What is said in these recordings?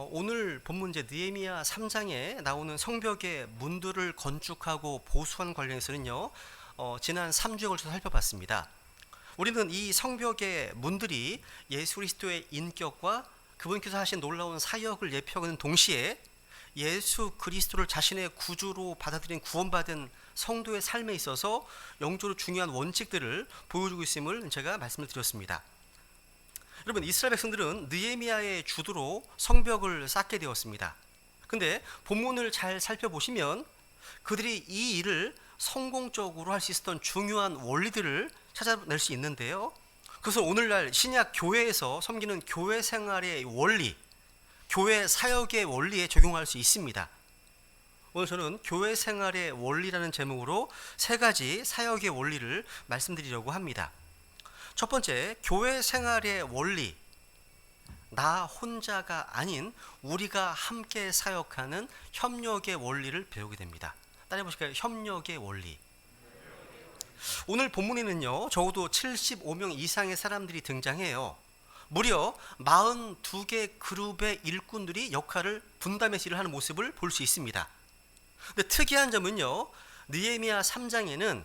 오늘 본문제 느헤미야 3장에 나오는 성벽의 문들을 건축하고 보수한 관련해서는요, 지난 3주에 걸쳐서 살펴봤습니다. 우리는 이 성벽의 문들이 예수 그리스도의 인격과 그분께서 하신 놀라운 사역을 예표하는 동시에 예수 그리스도를 자신의 구주로 받아들인 구원받은 성도의 삶에 있어서 영적으로 중요한 원칙들을 보여주고 있음을 제가 말씀을 드렸습니다. 여러분, 이스라엘 백성들은 느헤미야의 주도로 성벽을 쌓게 되었습니다. 근데 본문을 잘 살펴보시면 그들이 이 일을 성공적으로 할 수 있었던 중요한 원리들을 찾아낼 수 있는데요. 그래서 오늘날 신약 교회에서 섬기는 교회 생활의 원리, 교회 사역의 원리에 적용할 수 있습니다. 오늘 저는 교회 생활의 원리라는 제목으로 세 가지 사역의 원리를 말씀드리려고 합니다. 첫 번째, 교회 생활의 원리. 나 혼자가 아닌 우리가 함께 사역하는 협력의 원리를 배우게 됩니다. 따라해 보실까요? 협력의 원리. 오늘 본문에는요, 적어도 75명 이상의 사람들이 등장해요. 무려 42개 그룹의 일꾼들이 역할을 분담해서 일을 하는 모습을 볼 수 있습니다. 근데 특이한 점은요, 느헤미야 3장에는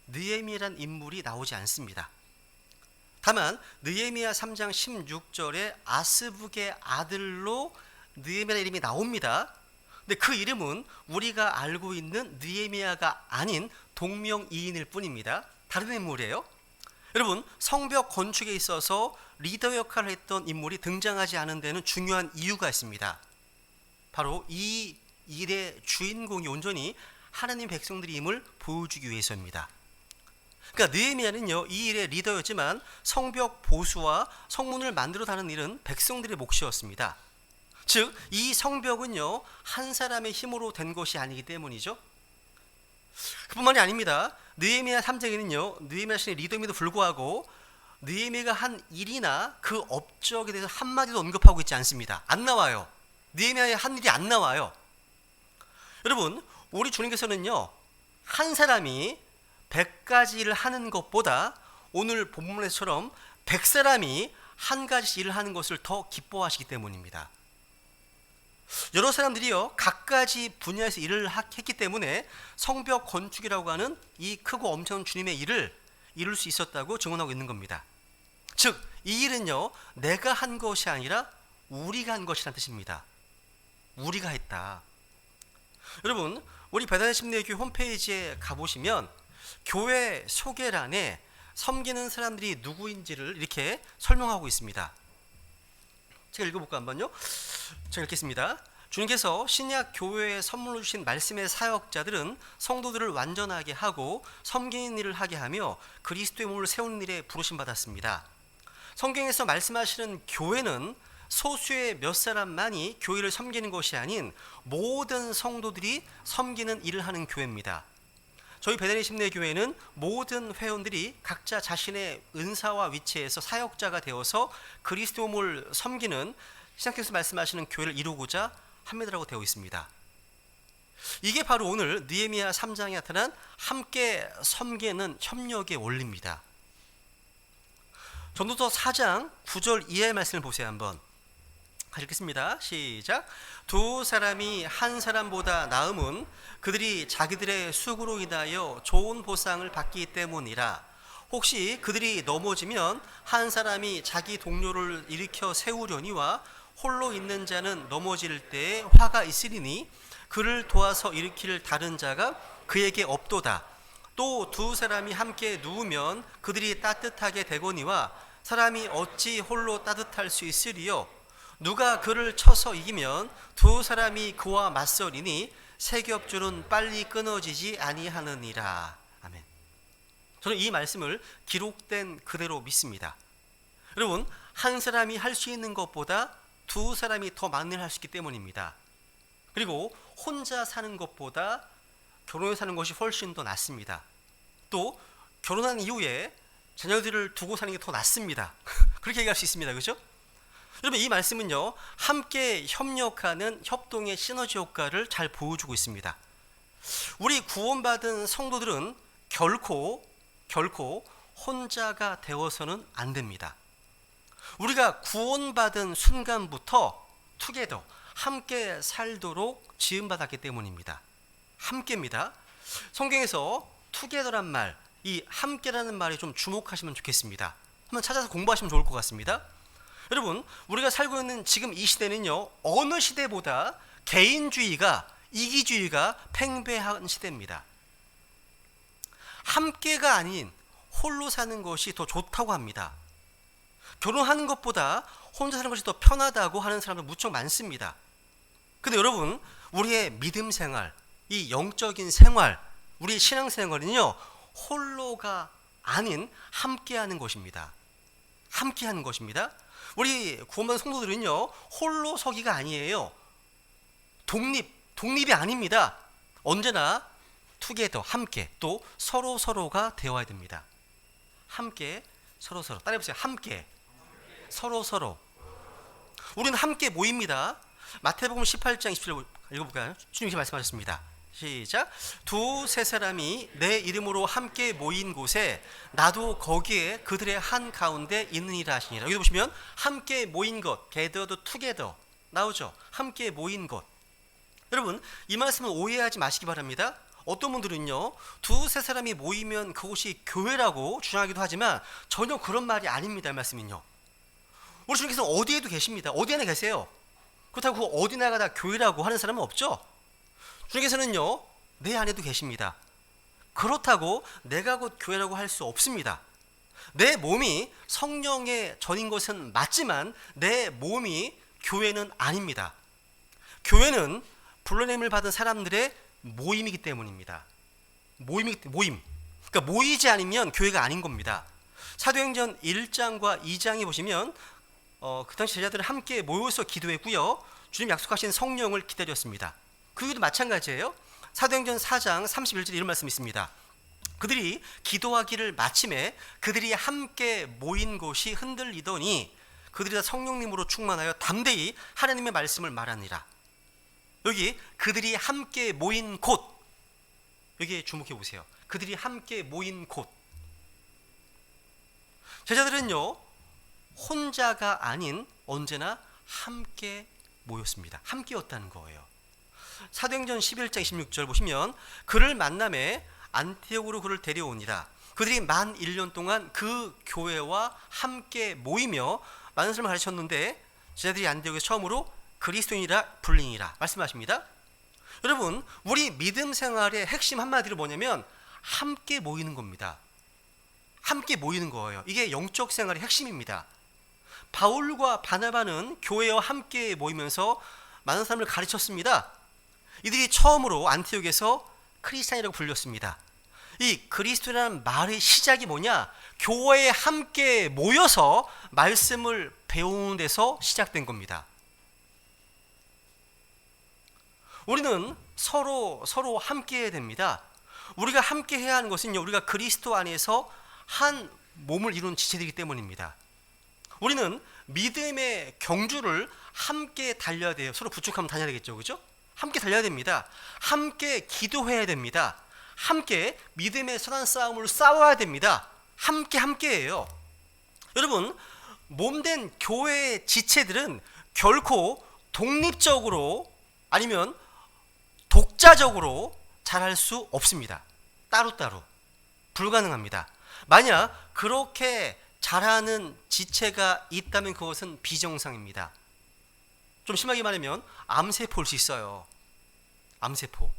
느헤미야라는 인물이 나오지 않습니다. 다만 느헤미야 3장 16절에 아스북의 아들로 느헤미야 이름이 나옵니다. 근데 그 이름은 우리가 알고 있는 느헤미야가 아닌 동명이인일 뿐입니다. 다른 인물이에요. 여러분, 성벽 건축에 있어서 리더 역할을 했던 인물이 등장하지 않은 데는 중요한 이유가 있습니다. 바로 이 일의 주인공이 온전히 하나님 백성들임을 보여주기 위해서입니다. 그러니까 느헤미야는요, 이 일의 리더였지만 성벽 보수와 성문을 만들어 가는 일은 백성들의 몫이었습니다. 즉, 이 성벽은요, 한 사람의 힘으로 된 것이 아니기 때문이죠. 그뿐만이 아닙니다. 느헤미야 3장에는요, 느헤미야 신의 리더임에도 불구하고 느헤미야가 한 일이나 그 업적에 대해서 한마디도 언급하고 있지 않습니다. 안 나와요. 느헤미야의 한 일이 안 나와요. 여러분, 우리 주님께서는요, 한 사람이 100가지 일을 하는 것보다 오늘 본문에서처럼 100사람이 한 가지 일을 하는 것을 더 기뻐하시기 때문입니다. 여러 사람들이요, 각가지 분야에서 일을 했기 때문에 성벽 건축이라고 하는 이 크고 엄청난 주님의 일을 이룰 수 있었다고 증언하고 있는 겁니다. 즉, 이 일은요, 내가 한 것이 아니라 우리가 한 것이라는 뜻입니다. 우리가 했다. 여러분, 우리 배단의 심리교회 홈페이지에 가보시면 교회 소개란에 섬기는 사람들이 누구인지를 이렇게 설명하고 있습니다. 제가 읽어볼까 한번요. 제가 읽겠습니다. 주님께서 신약 교회에 선물로 주신 말씀의 사역자들은 성도들을 완전하게 하고 섬기는 일을 하게 하며 그리스도의 몸을 세우는 일에 부르심 받았습니다. 성경에서 말씀하시는 교회는 소수의 몇 사람만이 교회를 섬기는 것이 아닌 모든 성도들이 섬기는 일을 하는 교회입니다. 저희 베드레 심내교회는 모든 회원들이 각자 자신의 은사와 위치에서 사역자가 되어서 그리스도 몸을 섬기는 신약성에서 말씀하시는 교회를 이루고자 합니다라고 되어 있습니다. 이게 바로 오늘 느헤미야 3장에 나타난 함께 섬기는 협력의 원리입니다. 전도서 4장 9절 이하의 말씀을 보세요. 한번 같이 읽겠습니다. 시작. 두 사람이 한 사람보다 나음은 그들이 자기들의 수고로 인하여 좋은 보상을 받기 때문이라. 혹시 그들이 넘어지면 한 사람이 자기 동료를 일으켜 세우려니와 홀로 있는 자는 넘어질 때에 화가 있으리니 그를 도와서 일으킬 다른 자가 그에게 없도다. 또 두 사람이 함께 누우면 그들이 따뜻하게 되거니와 사람이 어찌 홀로 따뜻할 수 있으리요. 누가 그를 쳐서 이기면 두 사람이 그와 맞서리니 세 겹줄은 빨리 끊어지지 아니하느니라. 아멘. 저는 이 말씀을 기록된 그대로 믿습니다. 여러분, 한 사람이 할 수 있는 것보다 두 사람이 더 많은 일을 할 수 있기 때문입니다. 그리고 혼자 사는 것보다 결혼해 사는 것이 훨씬 더 낫습니다. 또 결혼한 이후에 자녀들을 두고 사는 게 더 낫습니다. 그렇게 얘기할 수 있습니다. 그렇죠? 여러분, 이 말씀은요, 함께 협력하는 협동의 시너지 효과를 잘 보여주고 있습니다. 우리 구원받은 성도들은 결코 혼자가 되어서는 안 됩니다. 우리가 구원받은 순간부터 together, 함께 살도록 지음받았기 때문입니다. 함께입니다. 성경에서 together란 말, 이 함께라는 말에 좀 주목하시면 좋겠습니다. 한번 찾아서 공부하시면 좋을 것 같습니다. 여러분, 우리가 살고 있는 지금 이 시대는요, 어느 시대보다 개인주의가, 이기주의가 팽배한 시대입니다. 함께가 아닌 홀로 사는 것이 더 좋다고 합니다. 결혼하는 것보다 혼자 사는 것이 더 편하다고 하는 사람들 무척 많습니다. 근데 여러분, 우리의 믿음 생활, 이 영적인 생활, 우리의 신앙 생활은요, 홀로가 아닌 함께하는 것입니다. 함께하는 것입니다. 우리 구원받은 성도들은요, 홀로 서기가 아니에요. 독립이 아닙니다. 언제나 together, 함께, 또 서로가 되어야 됩니다. 함께, 서로. 따라해보세요. 함께, 서로. 우리는 함께 모입니다. 마태복음 18장 27절 읽어볼까요? 주님께서 말씀하셨습니다. 시작. 두세 사람이 내 이름으로 함께 모인 곳에 나도 거기에 그들의 한 가운데 있느니라 하시니라. 여기 보시면 함께 모인 것, gathered together 나오죠. 함께 모인 것. 여러분, 이 말씀을 오해하지 마시기 바랍니다. 어떤 분들은요, 두세 사람이 모이면 그곳이 교회라고 주장하기도 하지만 전혀 그런 말이 아닙니다. 이 말씀은요, 우리 주님께서 어디에도 계십니다. 어디에나 계세요. 그렇다고 어디나가 다 교회라고 하는 사람은 없죠. 주님께서는요, 내 안에도 계십니다. 그렇다고 내가 곧 교회라고 할 수 없습니다. 내 몸이 성령의 전인 것은 맞지만 내 몸이 교회는 아닙니다. 교회는 불러냄을 받은 사람들의 모임이기 때문입니다. 모임. 그러니까 모이지 않으면 교회가 아닌 겁니다. 사도행전 1장과 2장에 보시면 그 당시 제자들은 함께 모여서 기도했고요, 주님 약속하신 성령을 기다렸습니다. 그것도 마찬가지예요. 사도행전 4장 31절에 이런 말씀이 있습니다. 그들이 기도하기를 마침에 그들이 함께 모인 곳이 흔들리더니 그들이 다 성령님으로 충만하여 담대히 하나님의 말씀을 말하니라. 여기 그들이 함께 모인 곳, 여기에 주목해 보세요. 그들이 함께 모인 곳. 제자들은요, 혼자가 아닌 언제나 함께 모였습니다. 함께였다는 거예요. 사도행전 11장 26절 보시면 그를 만남에 안티옥으로 그를 데려오니라. 그들이 만 1년 동안 그 교회와 함께 모이며 많은 사람을 가르쳤는데 제자들이 안티옥에서 처음으로 그리스도인이라 불리니라 말씀하십니다. 여러분, 우리 믿음 생활의 핵심 한마디로 뭐냐면 함께 모이는 겁니다. 함께 모이는 거예요. 이게 영적 생활의 핵심입니다. 바울과 바나바는 교회와 함께 모이면서 많은 사람을 가르쳤습니다. 이들이 처음으로 안티옥에서 크리스찬이라고 불렸습니다. 이 그리스도라는 말의 시작이 뭐냐? 교회에 함께 모여서 말씀을 배우는 데서 시작된 겁니다. 우리는 서로 함께 해야 됩니다. 우리가 함께 해야 하는 것은요, 우리가 그리스도 안에서 한 몸을 이룬 지체들이기 때문입니다. 우리는 믿음의 경주를 함께 달려야 돼요. 서로 부축하면 다녀야 되겠죠, 그죠? 함께 달려야 됩니다. 함께 기도해야 됩니다. 함께 믿음의 선한 싸움을 싸워야 됩니다. 함께해요. 여러분, 몸된 교회의 지체들은 결코 독립적으로 아니면 독자적으로 잘할 수 없습니다. 따로따로 불가능합니다. 만약 그렇게 잘하는 지체가 있다면 그것은 비정상입니다. 좀 심하게 말하면 암세포일 수 있어요. 암세포.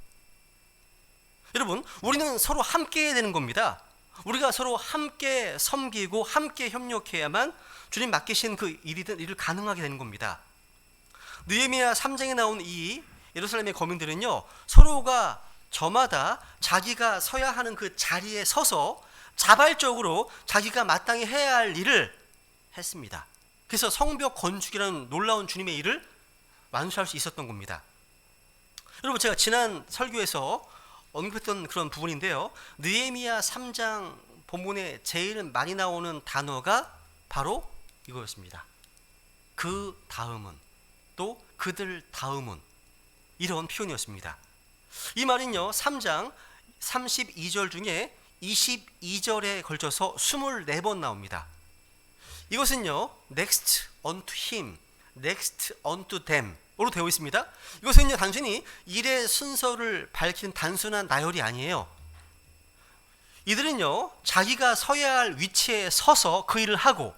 여러분, 우리는 서로 함께 해야 되는 겁니다. 우리가 서로 함께 섬기고 함께 협력해야만 주님 맡기신 그 일을 가능하게 되는 겁니다. 느헤미야 3장에 나온 이 예루살렘의 거민들은요, 서로가 저마다 자기가 서야 하는 그 자리에 서서 자발적으로 자기가 마땅히 해야 할 일을 했습니다. 그래서 성벽 건축이라는 놀라운 주님의 일을 완수할 수 있었던 겁니다. 여러분, 제가 지난 설교에서 언급했던 그런 부분인데요, 느헤미야 3장 본문에 제일 많이 나오는 단어가 바로 이거였습니다. 그 다음은, 또 그들 다음은, 이런 표현이었습니다. 이 말은요, 3장 32절 중에 22절에 걸쳐서 24번 나옵니다. 이것은요, next unto him, next unto them으로 되어 있습니다. 이것은요 단순히 일의 순서를 밝히는 단순한 나열이 아니에요. 이들은요 자기가 서야 할 위치에 서서 그 일을 하고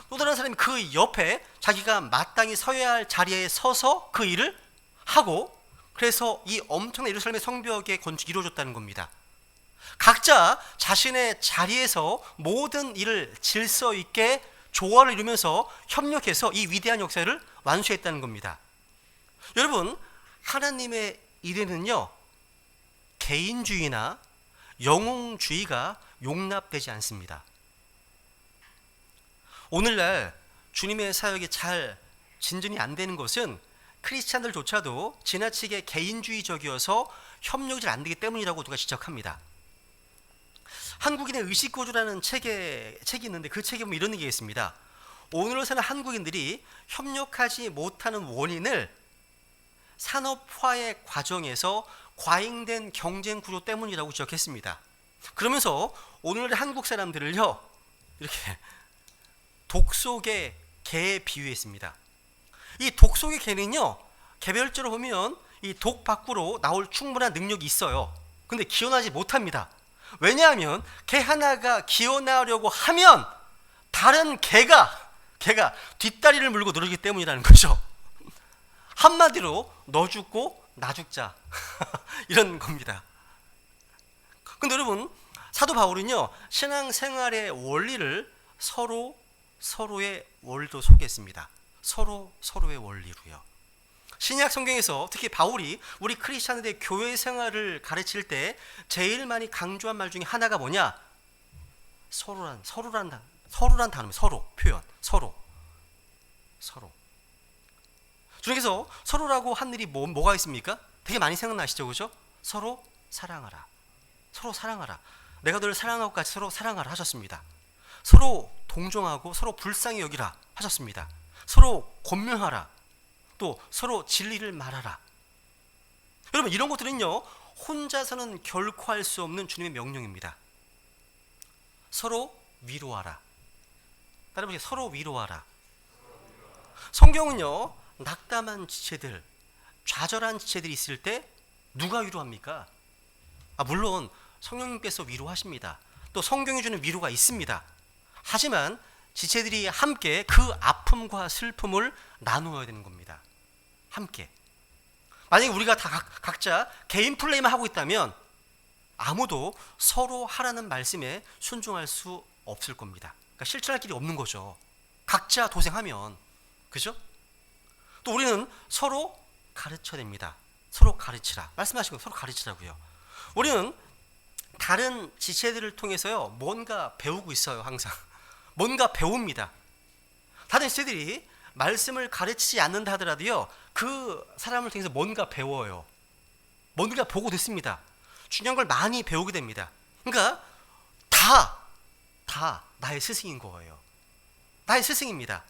또 다른 사람이 그 옆에 자기가 마땅히 서야 할 자리에 서서 그 일을 하고, 그래서 이 엄청난 예루살렘의 성벽의 건축이 이루어졌다는 겁니다. 각자 자신의 자리에서 모든 일을 질서 있게 조화를 이루면서 협력해서 이 위대한 역사를 완수했다는 겁니다. 여러분, 하나님의 일에는요 개인주의나 영웅주의가 용납되지 않습니다. 오늘날 주님의 사역이 잘 진전이 안 되는 것은 크리스찬들조차도 지나치게 개인주의적이어서 협력이 잘 안 되기 때문이라고 누가 지적합니다. 한국인의 의식구조라는 책이 있는데 그 책에 보면 이런 얘기가 있습니다. 오늘날 사는 한국인들이 협력하지 못하는 원인을 산업화의 과정에서 과잉된 경쟁 구조 때문이라고 지적했습니다. 그러면서 오늘의 한국 사람들을요 이렇게 독 속의 개에 비유했습니다. 이 독 속의 개는요 개별적으로 보면 이 독 밖으로 나올 충분한 능력이 있어요. 근데 기어나지 못합니다. 왜냐하면 개 하나가 기어나려고 하면 다른 개가 뒷다리를 물고 누르기 때문이라는 거죠. 한마디로 너 죽고 나 죽자 이런 겁니다. 근데 여러분, 사도 바울은요 신앙생활의 원리를 서로의 원리도 소개했습니다. 서로의 원리로요. 신약 성경에서 특히 바울이 우리 크리스찬들의 교회 생활을 가르칠 때 제일 많이 강조한 말 중에 하나가 뭐냐? 서로란 단어입니다. 서로 표현, 서로. 주님께서 서로라고 한 일이 뭐가 있습니까? 되게 많이 생각나시죠, 그죠? 서로 사랑하라. 내가 너를 사랑하고 같이 서로 사랑하라 하셨습니다. 서로 동정하고 서로 불쌍히 여기라 하셨습니다. 서로 권면하라. 또 서로 진리를 말하라. 여러분, 이런 것들은요 혼자서는 결코 할 수 없는 주님의 명령입니다. 서로 위로하라. 따라해보세요. 서로 위로하라. 성경은요 낙담한 지체들, 좌절한 지체들이 있을 때 누가 위로합니까? 물론 성령님께서 위로하십니다. 또 성경이 주는 위로가 있습니다. 하지만 지체들이 함께 그 아픔과 슬픔을 나누어야 되는 겁니다. 함께. 만약에 우리가 다 각자 개인 플레이만 하고 있다면 아무도 서로 하라는 말씀에 순종할 수 없을 겁니다. 그러니까 실천할 길이 없는 거죠. 각자 도생하면. 그죠? 또 우리는 서로 가르쳐야 됩니다. 서로 가르치라. 말씀하신 거 서로 가르치라고요. 우리는 다른 지체들을 통해서요 뭔가 배우고 있어요. 항상 뭔가 배웁니다. 다른 지체들이 말씀을 가르치지 않는다 하더라도요 그 사람을 통해서 뭔가 배워요. 뭔가 보고 듣습니다. 중요한 걸 많이 배우게 됩니다. 그러니까 다 나의 스승인 거예요. 나의 스승입니다.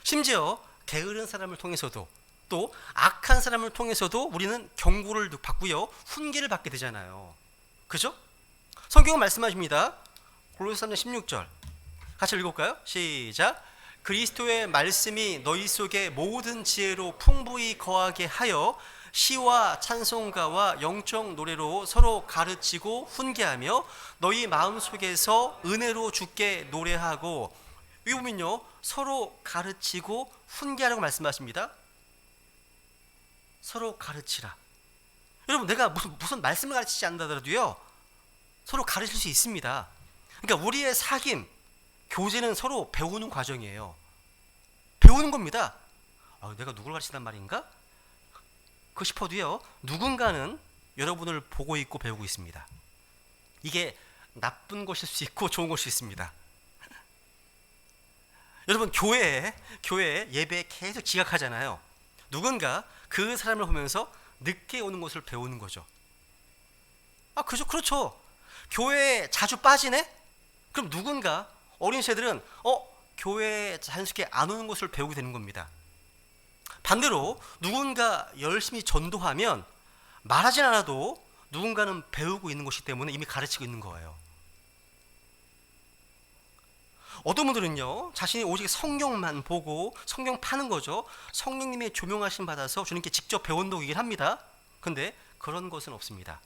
심지어 게으른 사람을 통해서도 또 악한 사람을 통해서도 우리는 경고를 받고요 훈계를 받게 되잖아요. 그죠? 성경은 말씀하십니다. 골로새 3장 16절 같이 읽어볼까요? 시작. 그리스도의 말씀이 너희 속에 모든 지혜로 풍부히 거하게 하여 시와 찬송가와 영적 노래로 서로 가르치고 훈계하며 너희 마음속에서 은혜로 주께 노래하고. 여기 보면요 서로 가르치고 훈계하라고 말씀하십니다. 서로 가르치라. 여러분, 내가 무슨 말씀을 가르치지 않는다더라도요 서로 가르칠 수 있습니다. 그러니까 우리의 사귐, 교제는 서로 배우는 과정이에요. 배우는 겁니다. 내가 누굴 가르친단 말인가? 그거 싶어도요 누군가는 여러분을 보고 있고 배우고 있습니다. 이게 나쁜 것일 수 있고 좋은 것일 수 있습니다. 여러분, 교회에 예배에 계속 지각하잖아요. 누군가 그 사람을 보면서 늦게 오는 것을 배우는 거죠. 그렇죠. 교회에 자주 빠지네? 그럼 누군가 어린 세들은 교회에 자연스럽게 안 오는 것을 배우게 되는 겁니다. 반대로 누군가 열심히 전도하면 말하진 않아도 누군가는 배우고 있는 것이기 때문에 이미 가르치고 있는 거예요. 어떤 분들은요, 자신이 오직 성경만 보고 성경 파는 거죠. 성령님의 조명하심 받아서 주님께 직접 배운다고 얘기를 합니다. 근데 그런 것은 없습니다.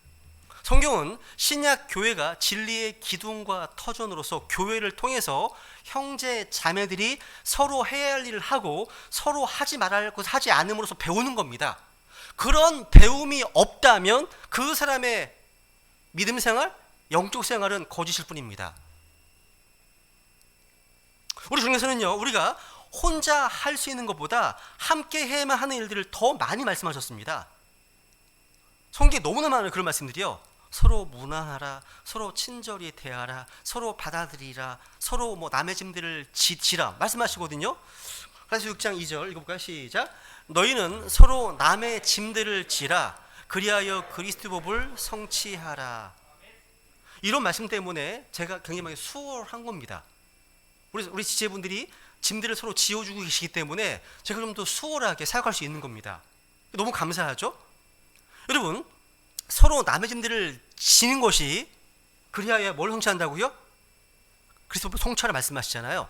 성경은 신약 교회가 진리의 기둥과 터전으로서 교회를 통해서 형제 자매들이 서로 해야 할 일을 하고 서로 하지 말아야 할 것을 하지 않음으로써 배우는 겁니다. 그런 배움이 없다면 그 사람의 믿음 생활, 영적 생활은 거짓일 뿐입니다. 우리 중에서는요, 우리가 혼자 할 수 있는 것보다 함께 해야만 하는 일들을 더 많이 말씀하셨습니다. 성경에 너무나 많은 그런 말씀들이요. 서로 무난하라, 서로 친절히 대하라, 서로 받아들이라, 서로 남의 짐들을 지라 말씀하시거든요. 그래서 6장 2절 읽어볼까요? 시작. 너희는 서로 남의 짐들을 지라, 그리하여 그리스도 법을 성취하라. 이런 말씀 때문에 제가 굉장히 많이 수월한 겁니다. 우리 지체분들이 짐들을 서로 지어주고 계시기 때문에 제가 좀 더 수월하게 사역할 수 있는 겁니다. 너무 감사하죠? 여러분, 서로 남의 짐들을 지는 것이 그리하여 뭘 성취한다고요? 그리스도 성취하라 말씀하시잖아요.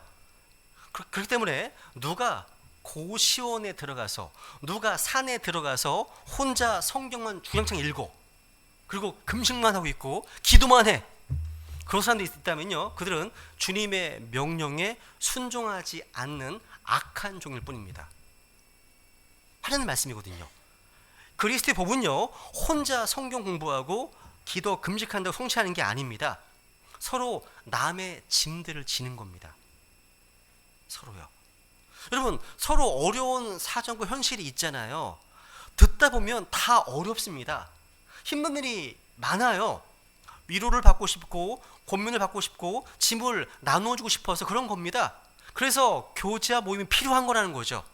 그렇기 때문에 누가 고시원에 들어가서, 누가 산에 들어가서 혼자 성경만 주장창 읽고 그리고 금식만 하고 있고 기도만 해, 그런 사람들이 있다면요, 그들은 주님의 명령에 순종하지 않는 악한 종일 뿐입니다. 하나님 말씀이거든요. 그리스도의 법은요, 혼자 성경 공부하고 기도 금식한다고 성취하는 게 아닙니다. 서로 남의 짐들을 지는 겁니다. 서로요. 여러분, 서로 어려운 사정과 현실이 있잖아요. 듣다 보면 다 어렵습니다. 힘든 일이 많아요. 위로를 받고 싶고 권면을 받고 싶고 짐을 나누어주고 싶어서 그런 겁니다. 그래서 교제와 모임이 필요한 거라는 거죠.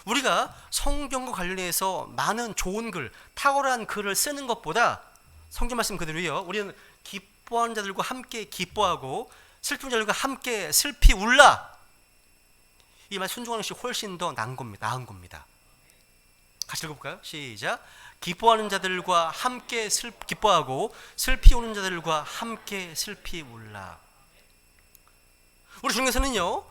우리가 성경과 관련해서 많은 좋은 글, 탁월한 글을 쓰는 것보다 성경 말씀 그대로요, 우리는 기뻐하는 자들과 함께 기뻐하고 슬픈 자들과 함께 슬피 울라, 이 말 순종하는 것이 훨씬 더 나은 겁니다. 같이 읽어볼까요? 시작. 기뻐하는 자들과 함께 기뻐하고 슬피 우는 자들과 함께 슬피 울라. 우리 중에서는요,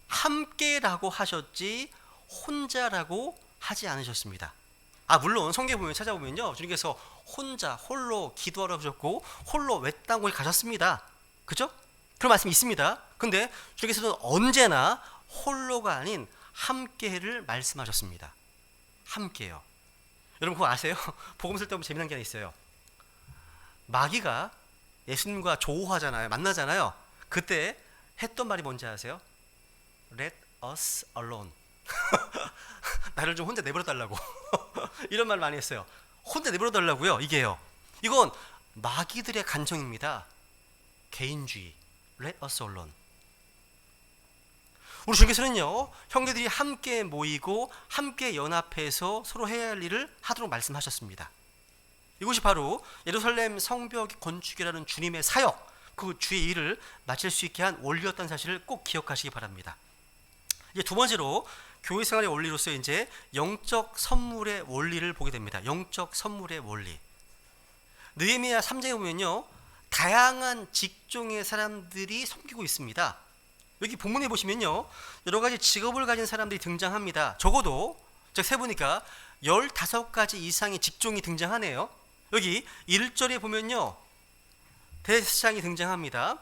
함께라고 하셨지 혼자라고 하지 않으셨습니다. 물론 성경에 보면 찾아보면요, 주님께서 혼자 홀로 기도하라고 하셨고 홀로 외딴 곳에 가셨습니다. 그죠? 그런 말씀이 있습니다. 근데 주님께서는 언제나 홀로가 아닌 함께를 말씀하셨습니다. 함께요. 여러분 그거 아세요? 복음 쓸 때 보면 재미난 게 하나 있어요. 마귀가 예수님과 조우하잖아요. 만나잖아요. 그때 했던 말이 뭔지 아세요? Let us alone. 나를 좀 혼자 내버려 달라고. 이런 말 많이 했어요. 혼자 내버려 달라고요. 이게요. 이건 마귀들의 간청입니다. 개인주의. Let us alone. 우리 주님께서는요, 형제들이 함께 모이고 함께 연합해서 서로 해야 할 일을 하도록 말씀하셨습니다. 이것이 바로 예루살렘 성벽 건축이라는 주님의 사역, 그 주의 일을 마칠 수 있게 한 원리였다는 사실을 꼭 기억하시기 바랍니다. 이제 두 번째로 교회 생활의 원리로서 이제 영적 선물의 원리를 보게 됩니다. 영적 선물의 원리. 느헤미야 3장에 보면요, 다양한 직종의 사람들이 섬기고 있습니다. 여기 본문에 보시면요, 여러 가지 직업을 가진 사람들이 등장합니다. 적어도 제가 세보니까 15가지 이상의 직종이 등장하네요. 여기 1절에 보면요, 대제사장이 등장합니다.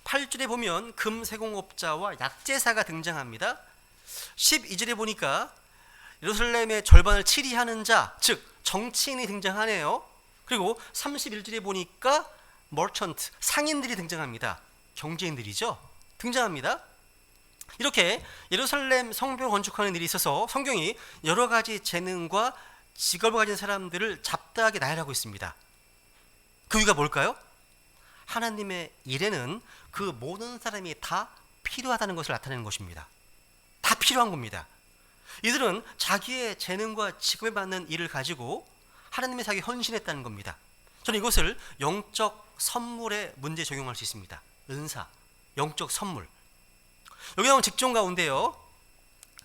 8절에 보면 금세공업자와 약제사가 등장합니다. 12절에 보니까 예루살렘의 절반을 치리하는 자, 즉 정치인이 등장하네요. 그리고 31절에 보니까 머천트, 상인들이 등장합니다. 경제인들이죠. 등장합니다. 이렇게 예루살렘 성벽을 건축하는 일이 있어서 성경이 여러 가지 재능과 직업을 가진 사람들을 잡다하게 나열하고 있습니다. 그 이유가 뭘까요? 하나님의 일에는 그 모든 사람이 다 필요하다는 것을 나타내는 것입니다. 다 필요한 겁니다. 이들은 자기의 재능과 직업에 맞는 일을 가지고 하나님의 사역에 헌신했다는 겁니다. 저는 이것을 영적 선물의 문제에 적용할 수 있습니다. 은사, 영적 선물. 여기 나온 직종 가운데요,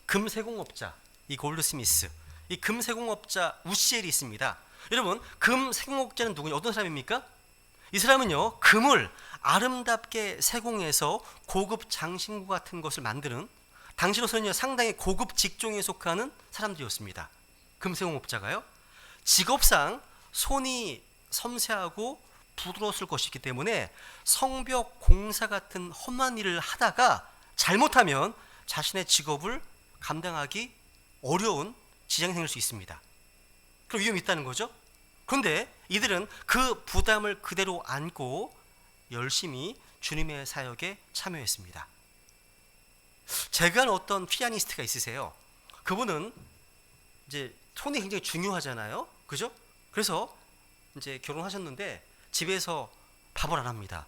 금세공업자, 이 골드스미스, 이 금세공업자 우시엘이 있습니다. 여러분, 금세공업자는 누구냐? 어떤 사람입니까? 이 사람은요, 금을 아름답게 세공해서 고급 장신구 같은 것을 만드는, 당시로서는요 상당히 고급 직종에 속하는 사람들이었습니다. 금세공업자가요. 직업상 손이 섬세하고 부드러웠을 것이기 때문에 성벽 공사 같은 험한 일을 하다가 잘못하면 자신의 직업을 감당하기 어려운 지장이 생길 수 있습니다. 그럼 위험이 있다는 거죠. 그런데 이들은 그 부담을 그대로 안고 열심히 주님의 사역에 참여했습니다. 제가 아는 어떤 피아니스트가 있으세요. 그분은 이제 손이 굉장히 중요하잖아요. 그죠? 그래서 이제 결혼하셨는데 집에서 밥을 안 합니다.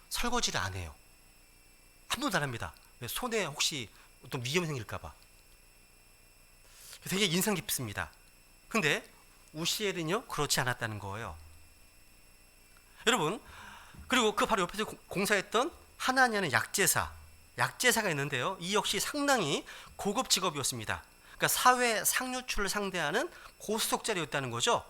설거지를 안 해요. 한 번도 안 합니다. 왜? 손에 혹시 어떤 위험이 생길까봐. 되게 인상 깊습니다. 근데 우시엘은요 그렇지 않았다는 거예요. 여러분, 그리고 그 바로 옆에서 공사했던 하나냐는 약제사가 있는데요. 이 역시 상당히 고급 직업이었습니다. 그러니까 사회 상류층을 상대하는 고수석 자리였다는 거죠.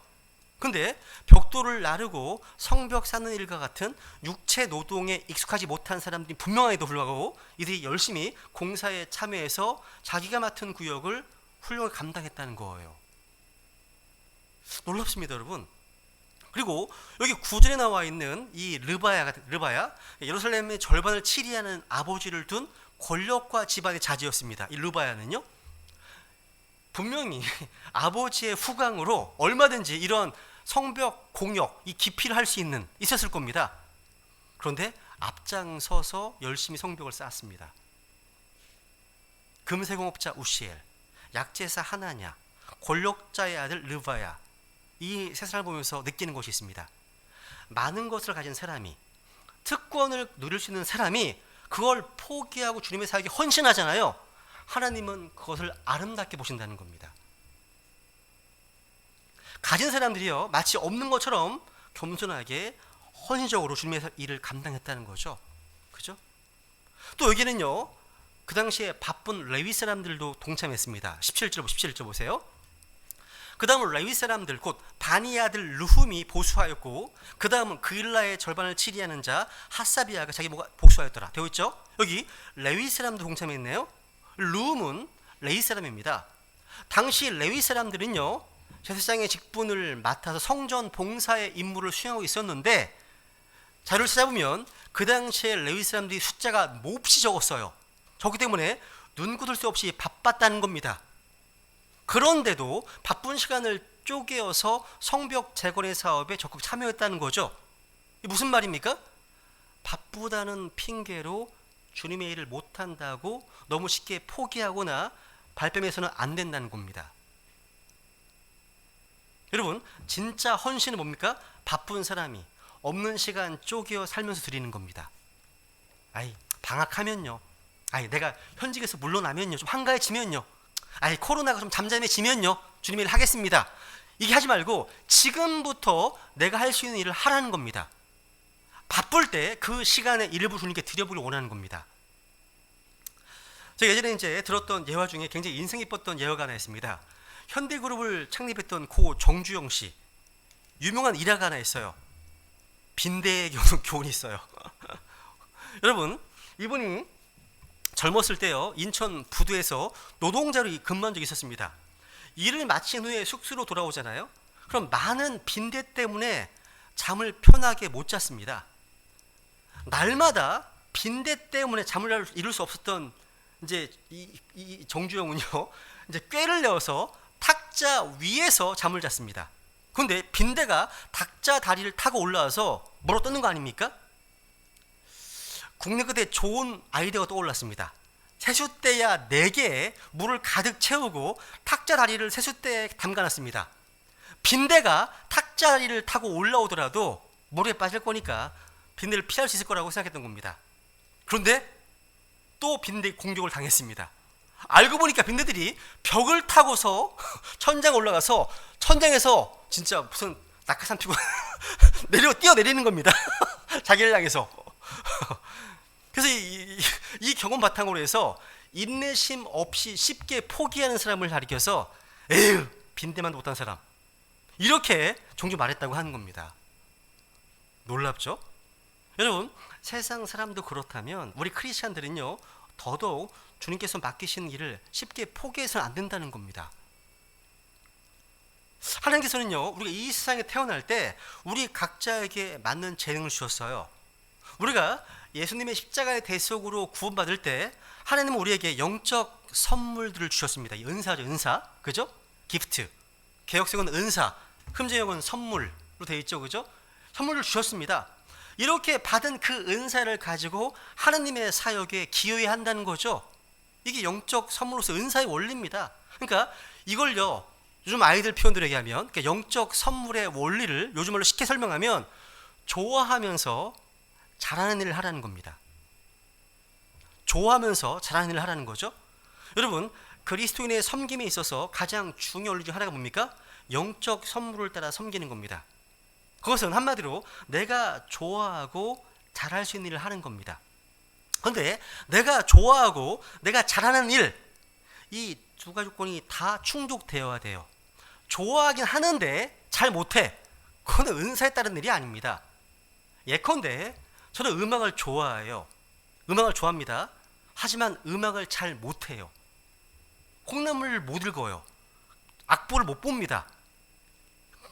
근데 벽돌을 나르고 성벽 쌓는 일과 같은 육체 노동에 익숙하지 못한 사람들이 분명함에도 불구하고 이들이 열심히 공사에 참여해서 자기가 맡은 구역을 훌륭하게 감당했다는 거예요. 놀랍습니다, 여러분. 그리고 여기 9절에 나와 있는 이 르바야, 예루살렘의 절반을 치리하는 아버지를 둔 권력과 집안의 자제였습니다. 이 르바야는요, 분명히 아버지의 후광으로 얼마든지 이런 성벽 공역, 이 기피를 할 수 있었을 겁니다. 그런데 앞장서서 열심히 성벽을 쌓았습니다. 금세공업자 우시엘, 약제사 하나냐, 권력자의 아들 르바야, 이 세 사람을 보면서 느끼는 것이 있습니다. 많은 것을 가진 사람이, 특권을 누릴 수 있는 사람이 그걸 포기하고 주님의 사역에 헌신하잖아요. 하나님은 그것을 아름답게 보신다는 겁니다. 가진 사람들이요 마치 없는 것처럼 겸손하게 헌신적으로 주님의 일을 감당했다는 거죠. 그죠? 또 여기는요 그 당시에 바쁜 레위 사람들도 동참했습니다. 17절 보세요. 그 다음은 레위 사람들 곧 바니 아들 르훔이 보수하였고, 그 다음은 그일라의 절반을 치리하는 자 하사비아가 자기 뭐가 복수하였더라. 되어 있죠? 여기 레위 사람도 동참했네요. 르훔은 레위 사람입니다. 당시 레위 사람들은요 제사장의 직분을 맡아서 성전 봉사의 임무를 수행하고 있었는데, 자료를 찾아보면 그 당시에 레위 사람들이 숫자가 몹시 적었어요. 적기 때문에 눈 굳을 수 없이 바빴다는 겁니다. 그런데도 바쁜 시간을 쪼개어서 성벽 재건의 사업에 적극 참여했다는 거죠. 이게 무슨 말입니까? 바쁘다는 핑계로 주님의 일을 못한다고 너무 쉽게 포기하거나 발뺌해서는 안 된다는 겁니다. 여러분, 진짜 헌신은 뭡니까? 바쁜 사람이 없는 시간 쪼개어 살면서 드리는 겁니다. 방학하면요, 내가 현직에서 물러나면요, 좀 한가해지면요, 코로나가 좀 잠잠해지면요, 주님의 일을 하겠습니다. 이게 하지 말고 지금부터 내가 할 수 있는 일을 하라는 겁니다. 바쁠 때 그 시간에 일부 주님께 드려보길 원하는 겁니다. 제가 예전에 이제 들었던 예화 중에 굉장히 인상 깊었던 예화가 하나 있습니다. 현대그룹을 창립했던 고 정주영 씨, 유명한 일화가 하나 있어요. 빈대의 교훈이 있어요. 여러분, 이분이 젊었을 때요 인천 부두에서 노동자로 근무한 적이 있었습니다. 일을 마친 후에 숙소로 돌아오잖아요. 그럼 많은 빈대 때문에 잠을 편하게 못 잤습니다. 날마다 빈대 때문에 잠을 이룰 수 없었던 이제 이 정주영은요 이제 꾀를 내어서 탁자 위에서 잠을 잤습니다. 그런데 빈대가 탁자 다리를 타고 올라와서 물어 뜯는 거 아닙니까? 국내 그대 좋은 아이디어가 떠올랐습니다. 세숫대야 4개에 물을 가득 채우고 탁자 다리를 세숫대에 담가놨습니다. 빈대가 탁자 다리를 타고 올라오더라도 물에 빠질 거니까 빈대를 피할 수 있을 거라고 생각했던 겁니다. 그런데 또 빈대 공격을 당했습니다. 알고 보니까 빈대들이 벽을 타고서 천장에 올라가서 천장에서 진짜 무슨 낙하산 피고 뛰어내리는 겁니다. 자기를 향해서. 그래서 이 경험 바탕으로 해서 인내심 없이 쉽게 포기하는 사람을 가리켜서 에휴 빈대만 못한 사람, 이렇게 종종 말했다고 하는 겁니다. 놀랍죠? 여러분, 세상 사람도 그렇다면 우리 크리스찬들은요, 더더욱 주님께서 맡기신 일을 쉽게 포기해서는 안 된다는 겁니다. 하나님께서는요, 우리가 이 세상에 태어날 때 우리 각자에게 맞는 재능을 주셨어요. 우리가 예수님의 십자가의 대속으로 구원받을 때 하나님은 우리에게 영적 선물들을 주셨습니다. 이 은사죠, 은사. 그죠? 기프트. 개역성은 은사, 흠재역은 선물로 되어 있죠. 그죠? 선물을 주셨습니다. 이렇게 받은 그 은사를 가지고 하나님의 사역에 기여해야 한다는 거죠. 이게 영적 선물로서 은사의 원리입니다. 그러니까 이걸요, 요즘 아이들 표현대로 얘기하면, 그러니까 영적 선물의 원리를 요즘 말로 쉽게 설명하면 좋아하면서 잘하는 일을 하라는 겁니다. 좋아하면서 잘하는 일을 하라는 거죠. 여러분, 그리스도인의 섬김에 있어서 가장 중요한 원리 중 하나가 뭡니까? 영적 선물을 따라 섬기는 겁니다. 그것은 한마디로 내가 좋아하고 잘할 수 있는 일을 하는 겁니다. 그런데 내가 좋아하고 내가 잘하는 일, 이 두 가지 조건이 다 충족되어야 돼요. 좋아하긴 하는데 잘 못해. 그거는 은사에 따른 일이 아닙니다. 예컨대 저는 음악을 좋아해요. 음악을 좋아합니다. 하지만 음악을 잘 못해요. 콩나물을 못 읽어요. 악보를 못 봅니다.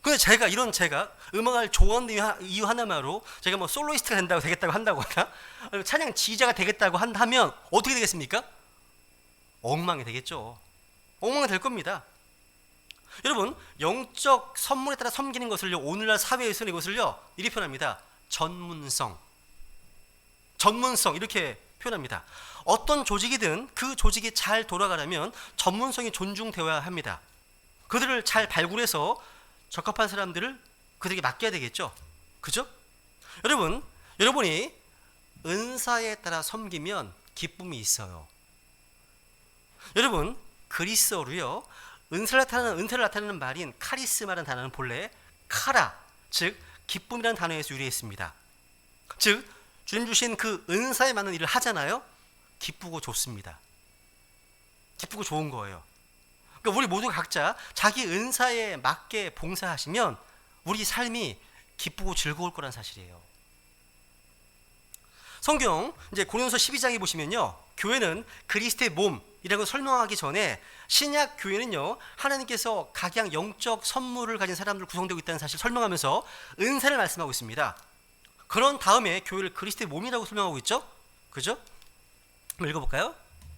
근데 제가 음악을 좋아하는 이유 하나만으로 제가 뭐 솔로이스트가 되겠다고 한다거나 찬양 지휘자가 되겠다고 한다면 어떻게 되겠습니까? 엉망이 되겠죠. 엉망이 될 겁니다. 여러분, 영적 선물에 따라 섬기는 것을요, 오늘날 사회에서는 이것을요, 이렇게 표현합니다. 전문성 이렇게 표현합니다. 어떤 조직이든 그 조직이 잘 돌아가려면 전문성이 존중되어야 합니다. 그들을 잘 발굴해서 적합한 사람들을 그들에게 맡겨야 되겠죠. 그죠? 여러분이 은사에 따라 섬기면 기쁨이 있어요. 여러분, 그리스어로요, 은사를 나타내는 말인 카리스마라는 단어는 본래 카라, 즉 기쁨이라는 단어에서 유래했습니다. 즉 주님 주신 그 은사에 맞는 일을 하잖아요. 기쁘고 좋습니다. 기쁘고 좋은 거예요. 그러니까 우리 모두 각자 자기 은사에 맞게 봉사하시면 우리 삶이 기쁘고 즐거울 거란 사실이에요. 성경 이제 고린도서 12장에 보시면요, 교회는 그리스도의 몸이라고 설명하기 전에 신약 교회는요, 하나님께서 각양 영적 선물을 가진 사람들 구성되고 있다는 사실을 설명하면서 은사를 말씀하고 있습니다. 그런 다음에 교회를 그리스도의 몸이라고 설명하고 있죠. 그죠? 한번 읽어볼까요?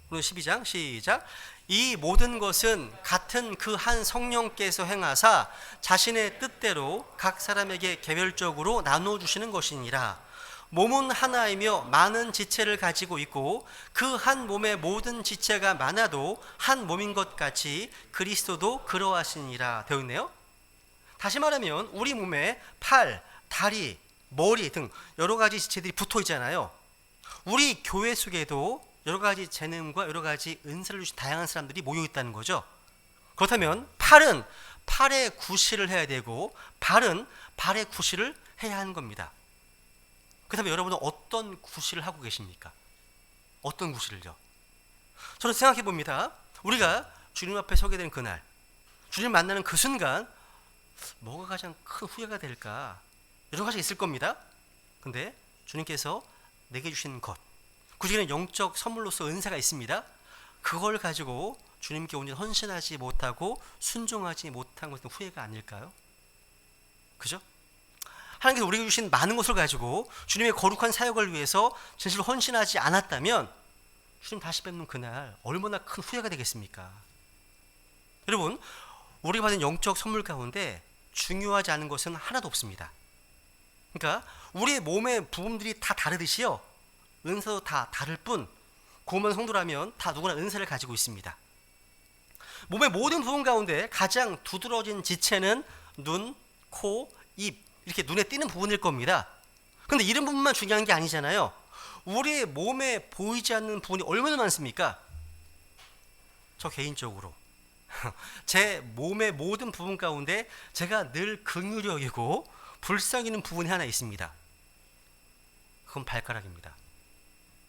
고린도서 12장 시작. 이 모든 것은 같은 그 한 성령께서 행하사 자신의 뜻대로 각 사람에게 개별적으로 나눠주시는 것이니라. 몸은 하나이며 많은 지체를 가지고 있고 그 한 몸의 모든 지체가 많아도 한 몸인 것 같이 그리스도도 그러하시니라 되어 있네요. 다시 말하면 우리 몸에 팔, 다리, 머리 등 여러 가지 지체들이 붙어 있잖아요. 우리 교회 속에도 여러 가지 재능과 여러 가지 은사를 주신 다양한 사람들이 모여 있다는 거죠. 그렇다면 팔은 팔의 구실을 해야 되고 발은 발의 구실을 해야 하는 겁니다. 그렇다면 여러분은 어떤 구실을 하고 계십니까? 어떤 구실을요? 저는 생각해 봅니다. 우리가 주님 앞에 서게 된 그날, 주님 만나는 그 순간 뭐가 가장 큰 후회가 될까? 여러 가지 있을 겁니다. 근데 주님께서 내게 주신 것, 그 중에는 영적 선물로서 은사가 있습니다. 그걸 가지고 주님께 온전히 헌신하지 못하고 순종하지 못한 것은 후회가 아닐까요? 그죠? 하나님께서 우리에게 주신 많은 것을 가지고 주님의 거룩한 사역을 위해서 진실로 헌신하지 않았다면 주님 다시 뵙는 그날 얼마나 큰 후회가 되겠습니까? 여러분, 우리가 받은 영적 선물 가운데 중요하지 않은 것은 하나도 없습니다. 그러니까 우리의 몸의 부분들이 다 다르듯이요, 은사도 다 다를 뿐 고만 성도라면 다 누구나 은사를 가지고 있습니다. 몸의 모든 부분 가운데 가장 두드러진 지체는 눈, 코, 입, 이렇게 눈에 띄는 부분일 겁니다. 근데 이런 부분만 중요한 게 아니잖아요. 우리의 몸에 보이지 않는 부분이 얼마나 많습니까? 저 개인적으로 제 몸의 모든 부분 가운데 제가 늘 긍휼히 여기고 불쌍히 여기는 부분이 하나 있습니다. 그건 발가락입니다.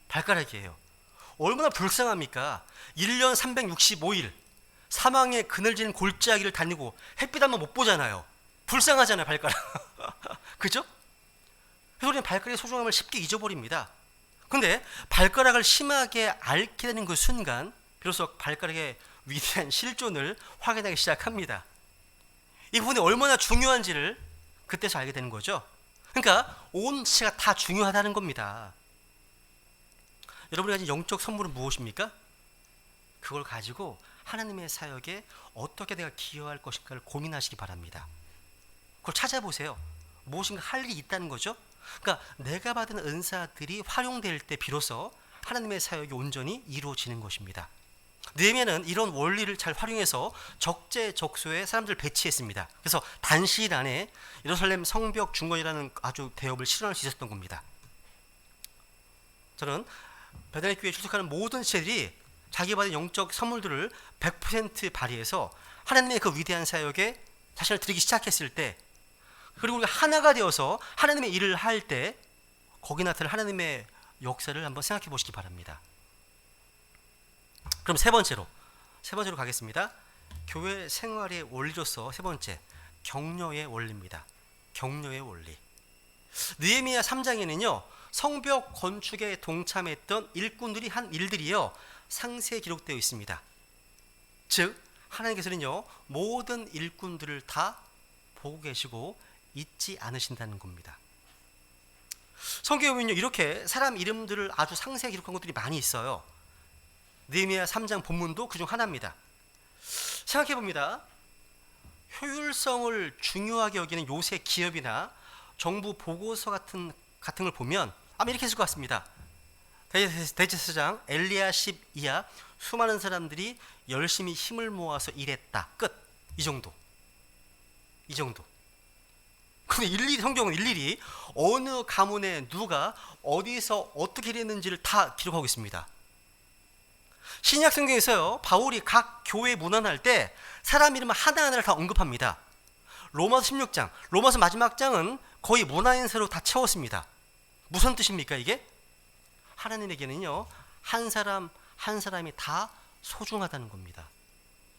발가락이에요. 얼마나 불쌍합니까? 1년 365일 사망의 그늘진 골짜기를 다니고 햇빛 한번 못 보잖아요. 불쌍하잖아요, 발가락. 그죠? 그래서 우리는 발가락의 소중함을 쉽게 잊어버립니다. 근데 발가락을 심하게 앓게 되는 그 순간 비로소 발가락의 위대한 실존을 확인하기 시작합니다. 이 부분이 얼마나 중요한지를 그때서 알게 되는 거죠. 그러니까 온 지체가 다 중요하다는 겁니다. 여러분이 가진 영적 선물은 무엇입니까? 그걸 가지고 하나님의 사역에 어떻게 내가 기여할 것인가를 고민하시기 바랍니다. 그걸 찾아보세요. 무엇인가 할 일이 있다는 거죠. 그러니까 내가 받은 은사들이 활용될 때 비로소 하나님의 사역이 온전히 이루어지는 것입니다. 느헤미야는 이런 원리를 잘 활용해서 적재적소에 사람들을 배치했습니다. 그래서 단시일 안에 예루살렘 성벽 중건이라는 아주 대업을 실현할 수 있었던 겁니다. 저는 베들레헴 교회에 출석하는 모든 지체들이 자기 받은 영적 선물들을 100% 발휘해서 하나님의 그 위대한 사역에 자신을 드리기 시작했을 때, 그리고 우리가 하나가 되어서 하나님의 일을 할 때 거기 나타날 하나님의 역사를 한번 생각해 보시기 바랍니다. 그럼 세 번째로 가겠습니다. 교회 생활의 원리로서 세 번째, 격려의 원리입니다. 격려의 원리. 느헤미야 3장에는요 성벽 건축에 동참했던 일꾼들이 한 일들이요 상세히 기록되어 있습니다. 즉 하나님께서는요 모든 일꾼들을 다 보고 계시고 잊지 않으신다는 겁니다. 성경에 보면요 이렇게 사람 이름들을 아주 상세히 기록한 것들이 많이 있어요. 느헤미야 3장 본문도 그중 하나입니다. 생각해 봅니다. 효율성을 중요하게 여기는 요새 기업이나 정부 보고서 같은 걸 보면 아마 이렇게 했을 것 같습니다. 대제사장 엘리야십 이하 수많은 사람들이 열심히 힘을 모아서 일했다. 끝. 이 정도. 근데 성경은 일일이 어느 가문에 누가 어디서 어떻게 일했는지를 다 기록하고 있습니다. 신약 성경에서요 바울이 각 교회 문안할 때 사람 이름 하나하나를 다 언급합니다. 로마서 16장, 로마서 마지막 장은 거의 문안인사로 다 채웠습니다. 무슨 뜻입니까 이게? 하나님에게는요 한 사람 한 사람이 다 소중하다는 겁니다.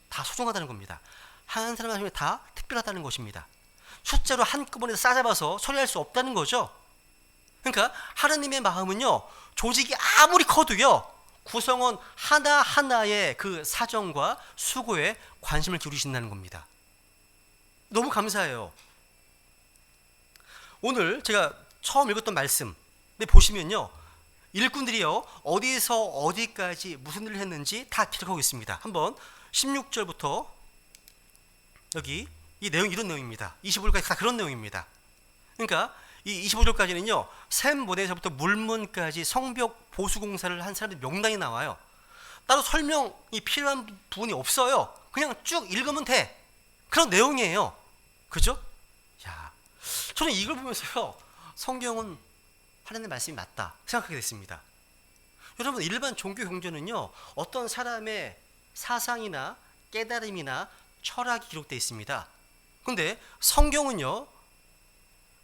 다 소중하다는 겁니다. 한 사람 한 사람이 다 특별하다는 것입니다. 숫자로 한꺼번에 싸잡아서 처리할 수 없다는 거죠. 그러니까 하나님의 마음은요 조직이 아무리 커도요 구성원 하나하나의 그 사정과 수고에 관심을 기울이신다는 겁니다. 너무 감사해요. 오늘 제가 처음 읽었던 말씀 보시면요 일꾼들이요 어디서 어디까지 무슨 일을 했는지 다 기록하고 있습니다. 한번 16절부터 여기 이 내용 이런 내용입니다. 25절까지 다 그런 내용입니다. 그러니까 이 25절까지는요 샘모대에서부터 물문까지 성벽 보수공사를 한 사람들 명단이 나와요. 따로 설명이 필요한 부분이 없어요. 그냥 쭉 읽으면 돼. 그런 내용이에요. 그죠? 야, 저는 이걸 보면서요 성경은 하나님의 말씀이 맞다 생각하게 됐습니다. 여러분 일반 종교 경전은요 어떤 사람의 사상이나 깨달음이나 철학이 기록되어 있습니다. 근데 성경은요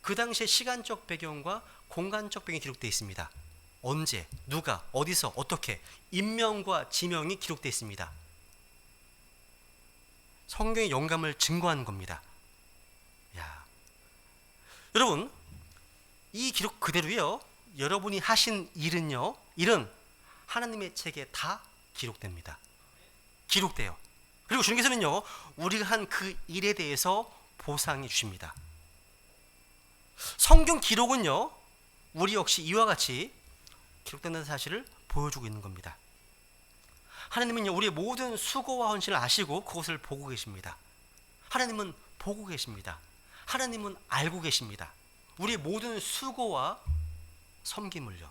그 당시의 시간적 배경과 공간적 배경이 기록되어 있습니다. 언제, 누가, 어디서, 어떻게 인명과 지명이 기록되어 있습니다. 성경의 영감을 증거하는 겁니다. 야, 여러분 이 기록 그대로요 여러분이 하신 일은 하나님의 책에 다 기록됩니다. 기록돼요. 그리고 주님께서는요 우리가 한 그 일에 대해서 보상해 주십니다. 성경 기록은요 우리 역시 이와 같이 기록된다는 사실을 보여주고 있는 겁니다. 하나님은요 우리의 모든 수고와 헌신을 아시고 그것을 보고 계십니다. 하나님은 보고 계십니다. 하나님은 알고 계십니다. 우리의 모든 수고와 섬김을요.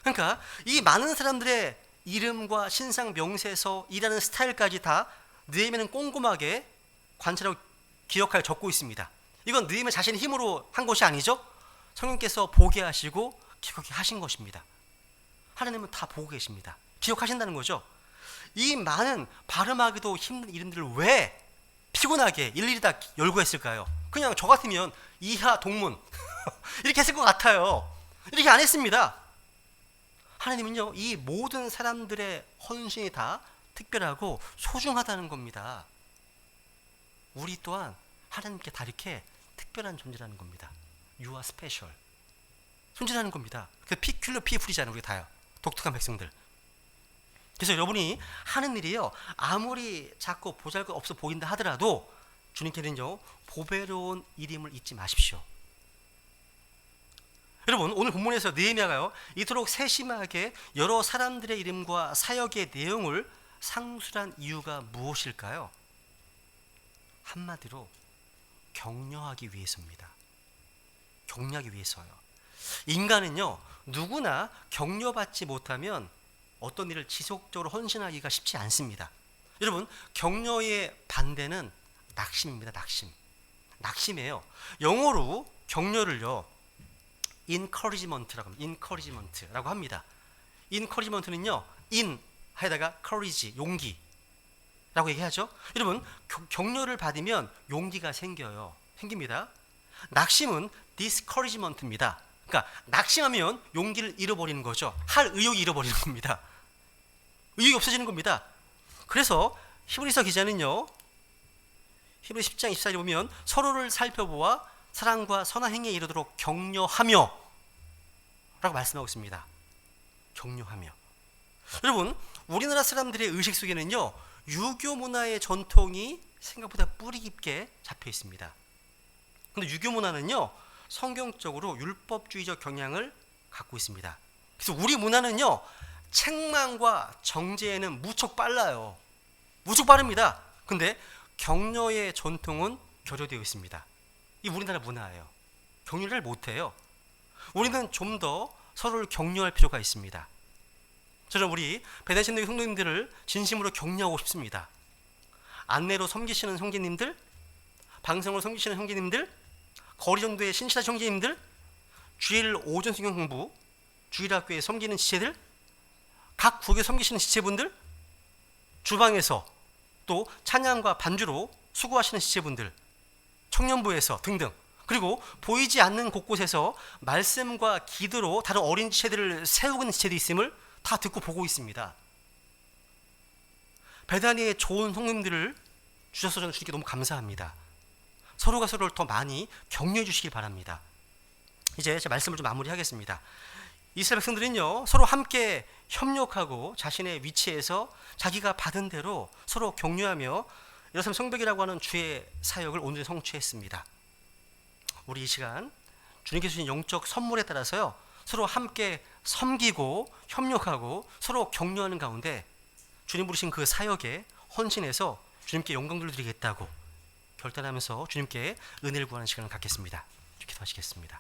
그러니까 이 많은 사람들의 이름과 신상 명세서 일하는 스타일까지 다 느헤미야는 꼼꼼하게 관찰하고 기억하여 적고 있습니다. 이건 느헤미야 자신의 힘으로 한 것이 아니죠. 성령께서 보게 하시고 기억하게 하신 것입니다. 하나님은 다 보고 계십니다. 기억하신다는 거죠. 이 많은 발음하기도 힘든 이름들을 왜 피곤하게 일일이 다 열거했을까요? 그냥 저 같으면 이하 동문 이렇게 했을 것 같아요. 이렇게 안 했습니다. 하나님은요 이 모든 사람들의 헌신이 다 특별하고 소중하다는 겁니다. 우리 또한 하나님께 다 이렇게 특별한 존재라는 겁니다. You are special. 순진하는 겁니다. 그 피큘러 피플이잖아요. 우리 다요. 독특한 백성들. 그래서 여러분이 하는 일이요, 아무리 작고 보잘것없어 보인다 하더라도 주님께는요, 보배로운 일임을 잊지 마십시오. 여러분, 오늘 본문에서 느헤미야가요, 이토록 세심하게 여러 사람들의 이름과 사역의 내용을 상술한 이유가 무엇일까요? 한마디로 격려하기 위해서입니다. 격려하기 위해서요. 인간은요, 누구나 격려받지 못하면 어떤 일을 지속적으로 헌신하기가 쉽지 않습니다. 여러분, 격려의 반대는 낙심입니다. 낙심이에요. 영어로 격려를요, encouragement라고 합니다. encouragement는요, in 하에다가 courage, 용기라고 얘기하죠. 여러분, 격려를 받으면 용기가 생깁니다. 낙심은 discouragement입니다. 그러니까 낙심하면 용기를 잃어버리는 거죠. 할 의욕이 잃어버리는 겁니다. 의욕이 없어지는 겁니다. 그래서 히브리서 기자는요, 히브리 10장 24절에 보면 서로를 살펴보아 사랑과 선한 행위에 이르도록 격려하며 라고 말씀하고 있습니다. 격려하며. 여러분, 우리나라 사람들의 의식 속에는요, 유교 문화의 전통이 생각보다 뿌리 깊게 잡혀 있습니다. 근데 유교 문화는요, 성경적으로 율법주의적 경향을 갖고 있습니다. 그래서 우리 문화는요, 책망과 정죄에는 무척 빨라요. 무척 빠릅니다. 근데 격려의 전통은 결여되어 있습니다. 이 우리나라 문화예요. 격려를 못해요. 우리는 좀 더 서로를 격려할 필요가 있습니다. 저는 우리 배단신도의 성도님들을 진심으로 격려하고 싶습니다. 안내로 섬기시는 형제님들, 방송으로 섬기시는 형제님들, 거리전도의 신실하신 형제님들, 주일 오전 성경 공부, 주일학교에 섬기는 지체들, 각 구역에 섬기시는 지체분들, 주방에서 또 찬양과 반주로 수고하시는 지체분들, 청년부에서 등등, 그리고 보이지 않는 곳곳에서 말씀과 기도로 다른 어린 지체들을 세우는 지체도 있음을 다 듣고 보고 있습니다. 베다니의 좋은 성도님들을 주셔서 저는 주님께 너무 감사합니다. 서로가 서로를 더 많이 격려해 주시길 바랍니다. 이제 제 말씀을 좀 마무리하겠습니다. 이스라엘 백성들은요, 서로 함께 협력하고 자신의 위치에서 자기가 받은 대로 서로 격려하며 예루살렘 성벽이라고 하는 주의 사역을 온전히 성취했습니다. 우리 이 시간 주님께서 주신 영적 선물에 따라서요, 서로 함께 섬기고 협력하고 서로 격려하는 가운데 주님 부르신 그 사역에 헌신해서 주님께 영광 돌려드리겠다고 결단하면서 주님께 은혜를 구하는 시간을 갖겠습니다. 기도하시겠습니다.